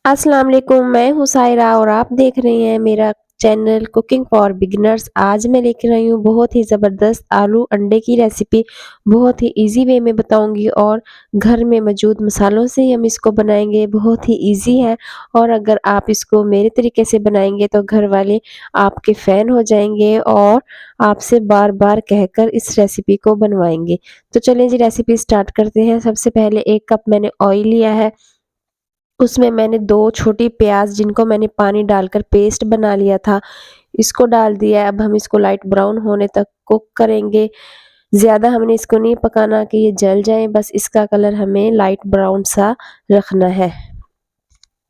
अस्सलाम वालेकुम, मैं हूँ सायरा और आप देख रहे हैं मेरा चैनल कुकिंग फॉर बिगिनर्स। आज मैं लेकर आई हूँ बहुत ही ज़बरदस्त आलू अंडे की रेसिपी। बहुत ही इजी वे में बताऊंगी और घर में मौजूद मसालों से ही हम इसको बनाएंगे। बहुत ही इजी है और अगर आप इसको मेरे तरीके से बनाएंगे तो घर वाले आपके फ़ैन हो जाएंगे और आपसे बार बार कहकर इस रेसिपी को बनवाएंगे। तो चलिए जी रेसिपी स्टार्ट करते हैं। सबसे पहले 1 कप मैंने ऑयल लिया है, उसमें मैंने 2 छोटी प्याज जिनको मैंने पानी डालकर पेस्ट बना लिया था, इसको डाल दिया है। अब हम इसको लाइट ब्राउन होने तक कुक करेंगे। ज़्यादा हमने इसको नहीं पकाना कि ये जल जाए, बस इसका कलर हमें लाइट ब्राउन सा रखना है।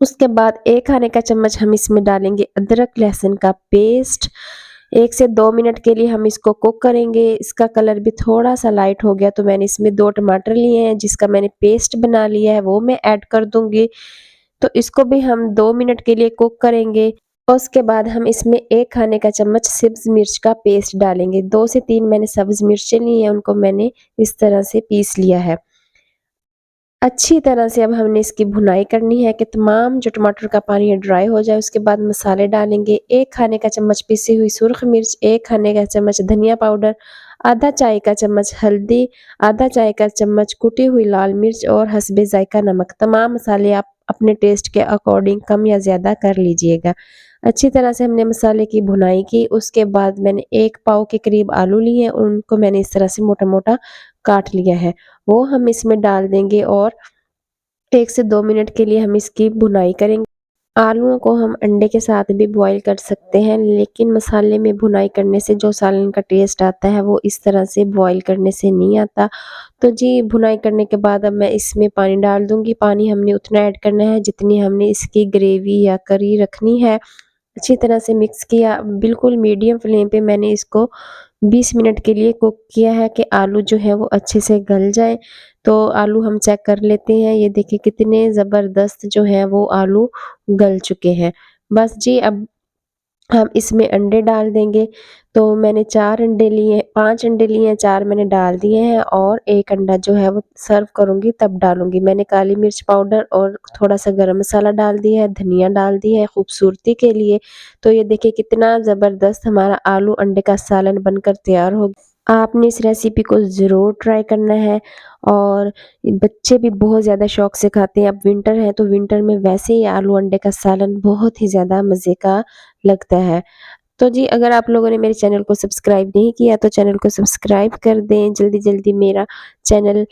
उसके बाद 1 खाने का चम्मच हम इसमें डालेंगे अदरक लहसुन का पेस्ट। 1 से 2 मिनट के लिए हम इसको कुक करेंगे। इसका कलर भी थोड़ा-सा लाइट हो गया तो मैंने इसमें 2 टमाटर लिए हैं जिसका मैंने पेस्ट बना लिया है, वो मैं ऐड कर दूँगी। तो इसको भी हम 2 मिनट के लिए कुक करेंगे। उसके बाद हम इसमें 1 खाने का चम्मच सब्ज़ मिर्च का पेस्ट डालेंगे। 2 से 3 मैंने सब्ज़ मिर्चें ली हैं, उनको मैंने इस तरह से पीस लिया है। अच्छी तरह से अब हमने इसकी भुनाई करनी है कि तमाम जो टमाटर का पानी है ड्राई हो जाए। उसके बाद मसाले डालेंगे। 1 खाने का चम्मच पिसी हुई सुर्ख मिर्च, 1 खाने का चम्मच धनिया पाउडर, आधा चाय का चम्मच हल्दी, आधा चाय का चम्मच कुटी हुई लाल मिर्च और हस्बे ज़ायका नमक। तमाम मसाले आप अपने टेस्ट के अकॉर्डिंग कम या ज़्यादा कर लीजिएगा। अच्छी तरह से हमने मसाले की भुनाई की। उसके बाद मैंने 1 पाव के करीब आलू लिए हैं, उनको मैंने इस तरह से मोटा-मोटा काट लिया है। वो हम इसमें डाल देंगे और 1 से 2 मिनट के लिए हम इसकी भुनाई करेंगे। आलूओं को हम अंडे के साथ भी बॉयल कर सकते हैं, लेकिन मसाले में भुनाई करने से जो सालन का टेस्ट आता है वो इस तरह से बॉयल करने से नहीं आता। तो जी भुनाई करने के बाद अब मैं इसमें पानी डाल दूँगी। पानी हमने उतना ऐड करना है जितनी हमने इसकी ग्रेवी या करी रखनी है। अच्छी तरह से मिक्स किया। बिल्कुल मीडियम फ्लेम पे मैंने इसको 20 मिनट के लिए कुक किया है कि आलू जो है वो अच्छे से गल जाए। तो आलू हम चेक कर लेते हैं। ये देखिए कितने ज़बरदस्त जो है वो आलू गल चुके हैं। बस जी अब हम इसमें अंडे डाल देंगे। तो मैंने 4 अंडे लिए 5 अंडे लिए हैं, 4 मैंने डाल दिए हैं और 1 अंडा जो है वो सर्व करूँगी तब डालूँगी। मैंने काली मिर्च पाउडर और थोड़ा-सा गरम मसाला डाल दिया है, धनिया डाल दी है खूबसूरती के लिए। तो ये देखिए कितना ज़बरदस्त हमारा आलू अंडे का सालन बनकर तैयार हो। आपने इस रेसिपी को ज़रूर ट्राई करना है और बच्चे भी बहुत ज़्यादा शौक से खाते हैं। अब विंटर है तो विंटर में वैसे ही आलू अंडे का सालन बहुत ही ज़्यादा मज़े का लगता है। तो जी अगर आप लोगों ने मेरे चैनल को सब्सक्राइब नहीं किया तो चैनल को सब्सक्राइब कर दें। जल्दी-जल्दी मेरा चैनल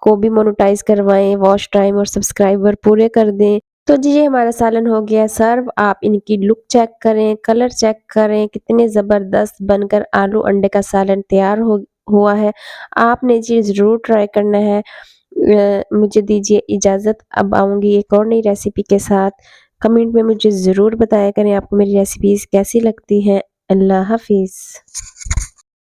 को भी मोनेटाइज़ करवाएँ, वॉच टाइम और सब्सक्राइबर पूरे कर दें। तो जी ये हमारा सालन हो गया सर्व। आप इनकी लुक चेक करें, कलर चेक करें, कितने ज़बरदस्त बनकर आलू अंडे का सालन तैयार हो हुआ है। आपने जी ज़रूर ट्राई करना है। मुझे दीजिए इजाज़त, अब आऊँगी एक और नई रेसिपी के साथ। कमेंट में मुझे ज़रूर बताया करें आपको मेरी रेसिपीज़ कैसी लगती हैं। अल्लाह हाफ़िज़।